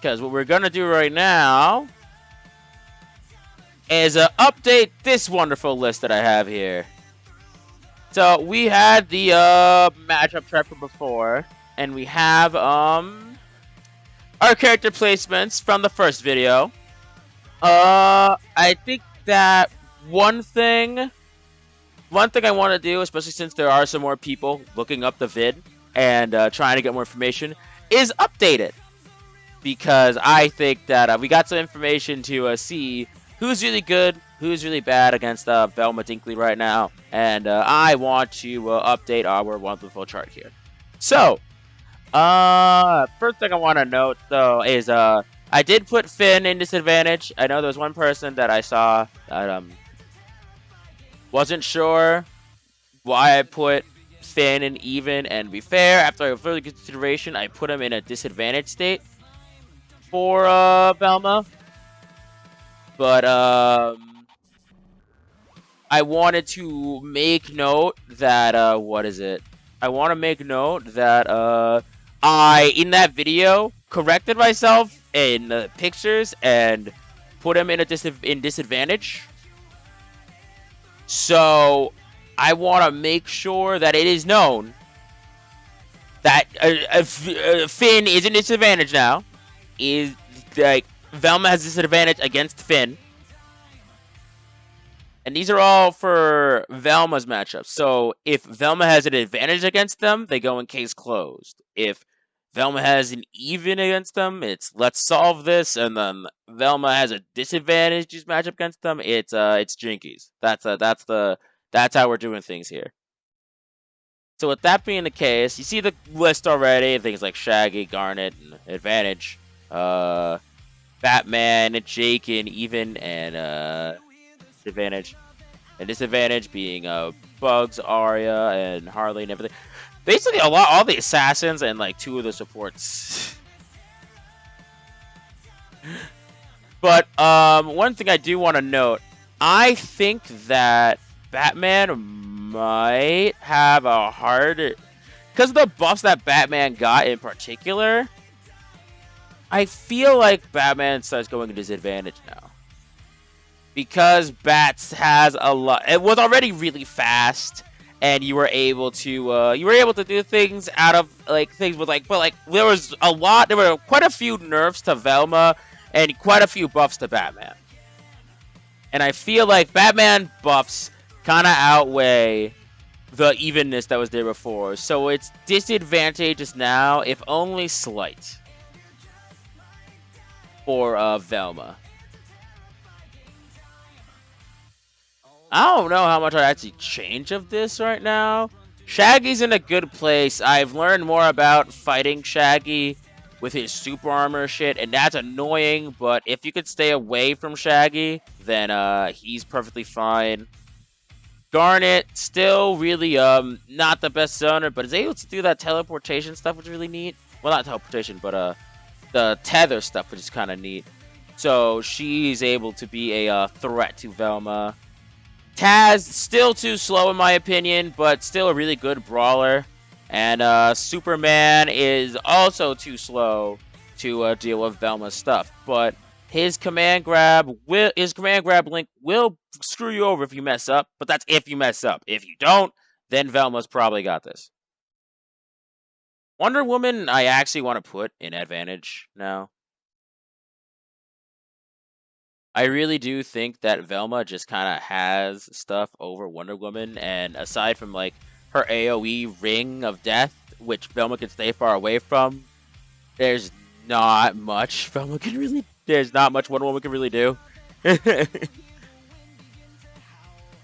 because what we're gonna do right now is update this wonderful list that I have here. So we had the matchup track from before, and we have our character placements from the first video. I think that one thing I want to do, especially since there are some more people looking up the vid and trying to get more information, is update it. Because I think that we got some information to see who's really good, who's really bad against Velma Dinkley right now. And I want to update our wonderful chart here. So, first thing I want to note, though, is I did put Finn in disadvantage. I know there was one person that I saw that wasn't sure why I put Finn in even. And to be fair, after a further consideration, I put him in a disadvantaged state for Velma. But I wanted to make note that I want to make note that I in that video corrected myself in the pictures and put him in disadvantage. So I want to make sure that it is known that Finn is in disadvantage now. Is like Velma has disadvantage against Finn. And these are all for Velma's matchups. So if Velma has an advantage against them, they go in case closed. If Velma has an even against them, it's let's solve this. And then Velma has a disadvantage matchup against them, it's jinkies. That's how we're doing things here. So with that being the case, you see the list already. Things like Shaggy, Garnet, and Advantage, Batman, Jake, and even, and Advantage, and disadvantage being Bugs, Arya, and Harley, and everything. Basically, all the assassins and like 2 of the supports. But one thing I do want to note, I think that Batman might have a hard, because of the buffs that Batman got in particular. I feel like Batman starts going to disadvantage now. Because Bats has a lot. It was already really fast, and you were able to do things out of like things with like, but like there were quite a few nerfs to Velma and quite a few buffs to Batman. And I feel like Batman buffs kind of outweigh the evenness that was there before. So it's disadvantageous now, if only slight, for Velma. I don't know how much I actually change of this right now. Shaggy's in a good place. I've learned more about fighting Shaggy with his super armor shit, and that's annoying, but if you could stay away from Shaggy, then he's perfectly fine. Garnet, still really not the best zoner, but is able to do that teleportation stuff, which is really neat. Well, not teleportation, but the tether stuff, which is kind of neat. So she's able to be a threat to Velma. Taz, still too slow in my opinion, but still a really good brawler. And Superman is also too slow to deal with Velma's stuff. But his command grab link will screw you over if you mess up. But that's if you mess up. If you don't, then Velma's probably got this. Wonder Woman, I actually want to put in advantage now. I really do think that Velma just kind of has stuff over Wonder Woman, and aside from like her AoE ring of death, which Velma can stay far away from, there's not much there's not much Wonder Woman can really do. I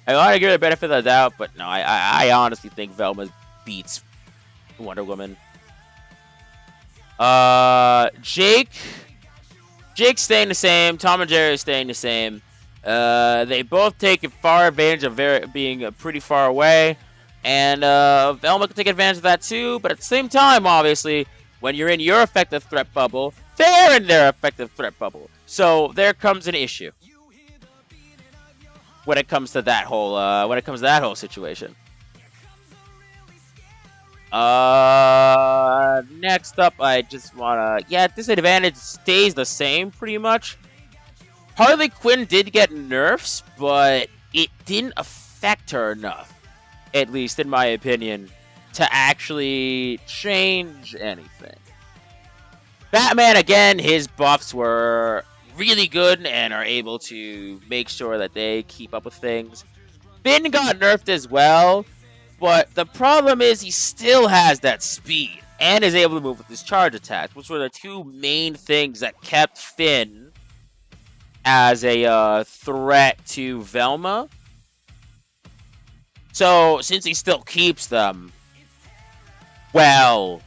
want to give her the benefit of the doubt, but no, I honestly think Velma beats Wonder Woman. Jake's staying the same. Tom and Jerry is staying the same. They both take far advantage of being pretty far away. And Velma can take advantage of that too. But at the same time, obviously, when you're in your effective threat bubble, they're in their effective threat bubble. So there comes an issue when it comes to that whole situation. Next up, I just wanna... Yeah, disadvantage stays the same, pretty much. Harley Quinn did get nerfs, but it didn't affect her enough, at least in my opinion, to actually change anything. Batman, again, his buffs were really good and are able to make sure that they keep up with things. Finn got nerfed as well, but the problem is he still has that speed and is able to move with his charge attacks, which were the two main things that kept Finn as a threat to Velma. So, since he still keeps them, well,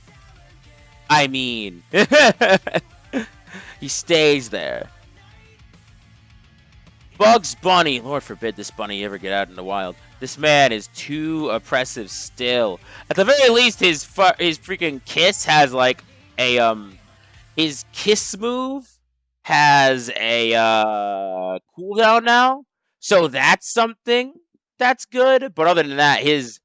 I mean, he stays there. Bugs Bunny, Lord forbid this bunny ever get out in the wild. This man is too oppressive still. At the very least, his freaking kiss has like a his kiss move has a cooldown now, so that's something that's good. But other than that, his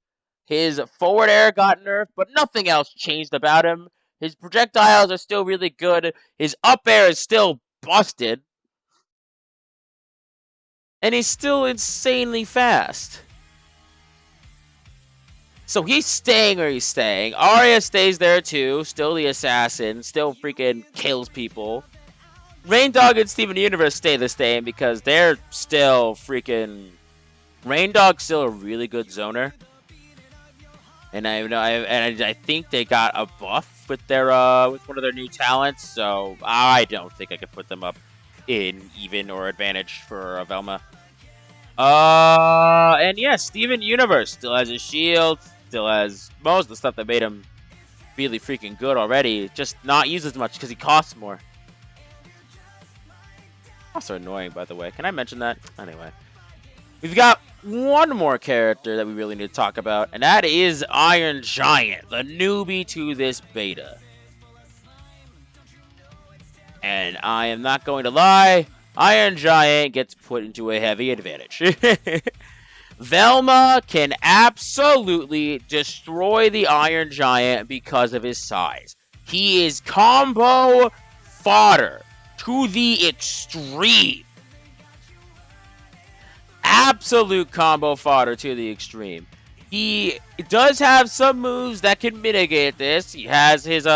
forward air got nerfed, but nothing else changed about him. His projectiles are still really good. His up air is still busted. And he's still insanely fast. So he's staying where he's staying. Arya stays there too. Still the assassin. Still freaking kills people. Rain Dog and Steven Universe stay the same because they're still freaking... Rain Dog's still a really good zoner. And I think they got a buff with their with one of their new talents. So I don't think I could put them up in even or advantage for Velma. And yeah, Steven Universe still has his shield, still has most of the stuff that made him really freaking good already, just not used as much because he costs more. Also annoying, by the way. Can I mention that? Anyway. We've got one more character that we really need to talk about, and that is Iron Giant, the newbie to this beta. And I am not going to lie, Iron Giant gets put into a heavy advantage. Velma can absolutely destroy the Iron Giant because of his size. He is combo fodder to the extreme. Absolute combo fodder to the extreme. He does have some moves that can mitigate this. He has his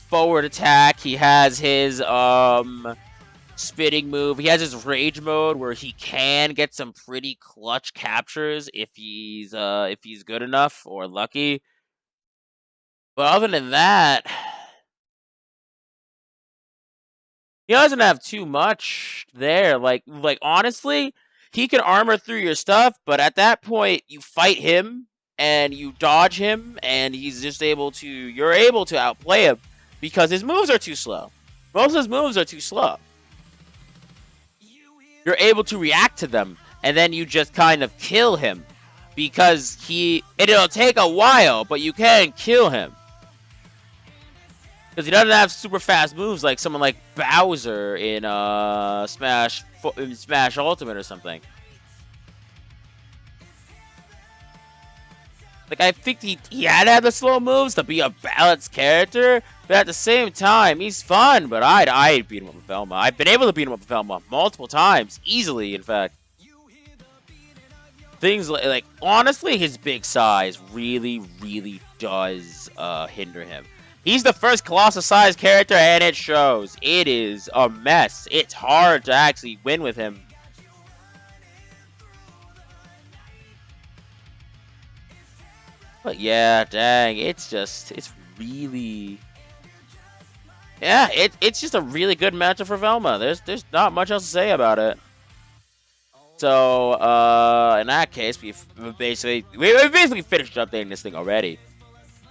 forward attack. He has his spitting move. He has his rage mode where he can get some pretty clutch captures if he's good enough or lucky. But other than that, he doesn't have too much there. Like honestly, he can armor through your stuff, but at that point you fight him and you dodge him and he's just you're able to outplay him because his moves are too slow. Most of his moves are too slow. You're able to react to them, and then you just kind of kill him. Because it'll take a while, but you can kill him. Because he doesn't have super fast moves like someone like Bowser in Smash Ultimate or something. Like, I think he had to have the slow moves to be a balanced character, but at the same time, he's fun. But I'd beat him up with Velma. I've been able to beat him up with Velma multiple times, easily, in fact. Things like honestly, his big size really, really does hinder him. He's the first Colossus-sized character, and it shows. It is a mess. It's hard to actually win with him. But yeah, dang, it's really... Yeah, it's just a really good matchup for Velma. There's not much else to say about it. So, in that case, we've basically finished updating this thing already.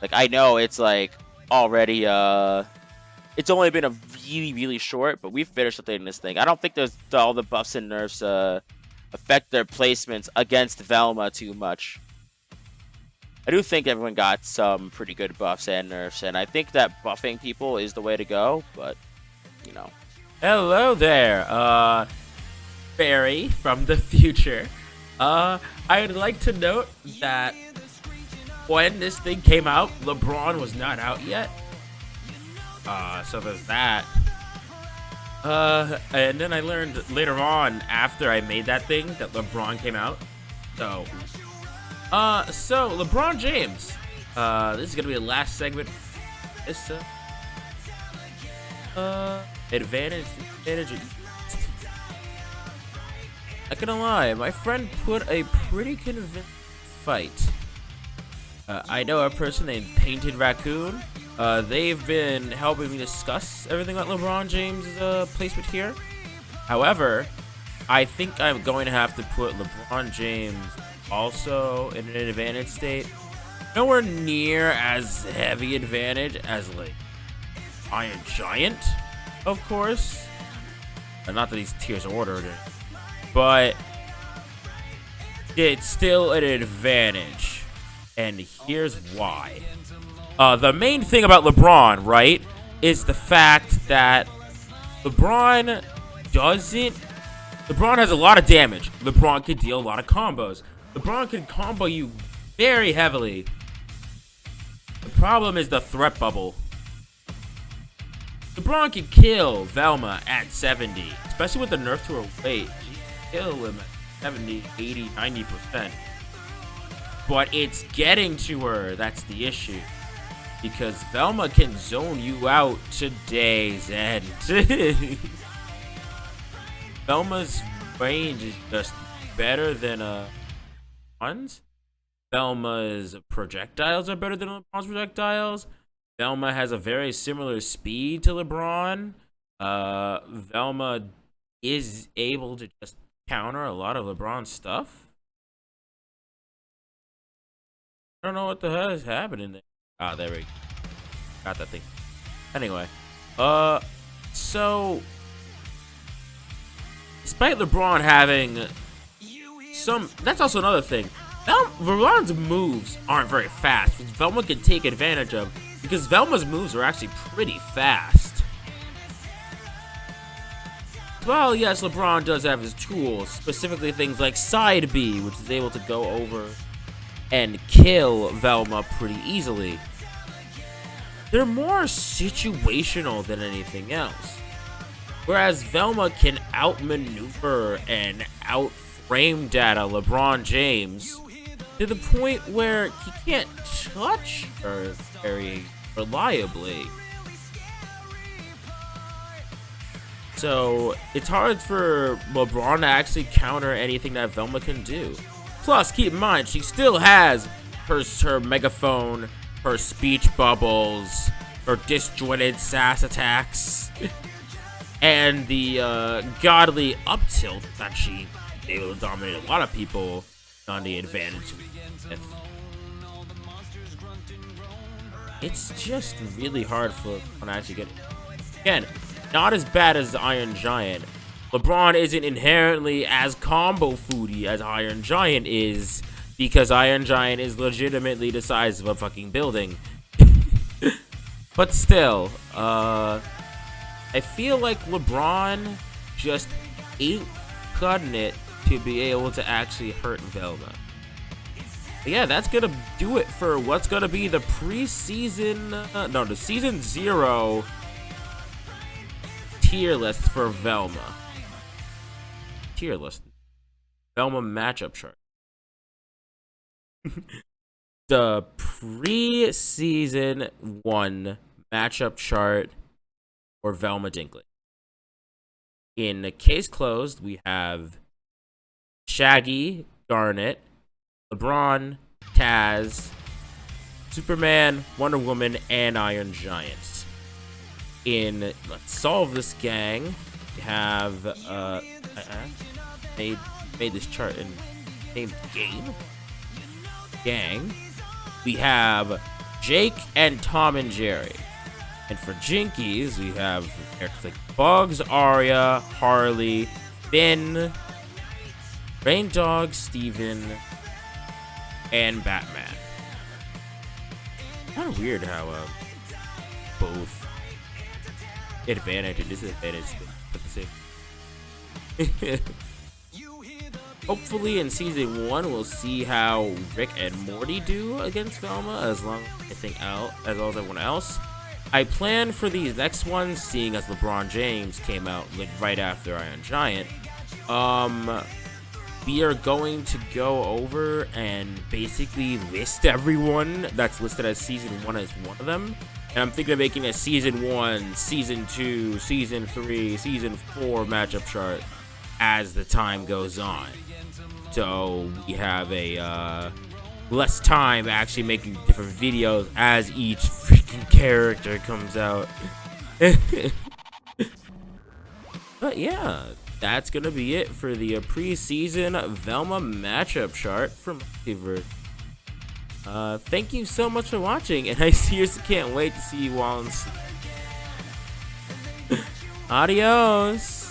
Like, I know it's like already, it's only been a really, really short, but we've finished updating this thing. I don't think all the buffs and nerfs affect their placements against Velma too much. I do think everyone got some pretty good buffs and nerfs, and I think that buffing people is the way to go, but, you know. Hello there, Barry from the future. I'd like to note that when this thing came out, LeBron was not out yet. So there's that. And then I learned later on after I made that thing that LeBron came out. So LeBron James. This is gonna be the last segment. This advantage. Not gonna lie, my friend put a pretty convincing fight. I know a person named Painted Raccoon. They've been helping me discuss everything about LeBron James' placement here. However, I think I'm going to have to put LeBron James also in an advantage state. Nowhere near as heavy advantage as like Iron Giant, of course. Not that these tiers are ordered, but it's still an advantage. And here's why. The main thing about LeBron, right, is the fact that LeBron has a lot of damage. LeBron can deal a lot of combos. LeBron can combo you very heavily. The problem is the threat bubble. LeBron can kill Velma at 70, especially with the nerf to her weight. She can kill him at 70, 80, 90%. But it's getting to her that's the issue. Because Velma can zone you out to days end. Velma's range is just better than LeBron's. Velma's projectiles are better than LeBron's projectiles. Velma has a very similar speed to LeBron. Velma is able to just counter a lot of LeBron's stuff. I don't know what the hell is happening there. Ah, there we go. Got that thing. Anyway, so despite LeBron having some, that's also another thing. LeBron's moves aren't very fast, which Velma can take advantage of because Velma's moves are actually pretty fast. Well, yes, LeBron does have his tools, specifically things like Side B, which is able to go over and kill Velma pretty easily. They're more situational than anything else. Whereas Velma can outmaneuver and outframe data LeBron James to the point where he can't touch her very reliably. So it's hard for LeBron to actually counter anything that Velma can do. Plus, keep in mind, she still has her megaphone, her speech bubbles, her disjointed sass attacks, and the godly up tilt that she able to dominate a lot of people on the advantage with. It's just really hard for LeBron to actually get it. Again, not as bad as the Iron Giant. LeBron isn't inherently as combo foodie as Iron Giant is, because Iron Giant is legitimately the size of a fucking building. But still, I feel like LeBron just ain't cutting it to be able to actually hurt Velma. But yeah, that's gonna do it for what's gonna be the preseason, the season 0 tier list for Velma. Tier list. Velma matchup chart. The preseason 1 matchup chart for Velma Dinkley. In the case closed, we have Shaggy, Garnet, LeBron, Taz, Superman, Wonder Woman, and Iron Giant. In Let's Solve This Gang, we have made this chart in named Gang. We have Jake and Tom and Jerry. And for Jinkies, we have characters like Bugs, Arya, Harley, Finn, Rain Dog, Steven, and Batman. Kind of weird how both advantage and disadvantage put the same. Hopefully in season 1 we'll see how Rick and Morty do against Velma, as well as everyone else. I plan for these next ones, seeing as LeBron James came out like right after Iron Giant. We are going to go over and basically list everyone that's listed as season 1 as one of them. And I'm thinking of making a season 1, season 2, season 3, season 4 matchup chart as the time goes on. So we have a less time actually making different videos as each freaking character comes out. But yeah, that's gonna be it for the preseason Velma matchup chart from MultiVersus. Thank you so much for watching, and I seriously can't wait to see you all. Adios.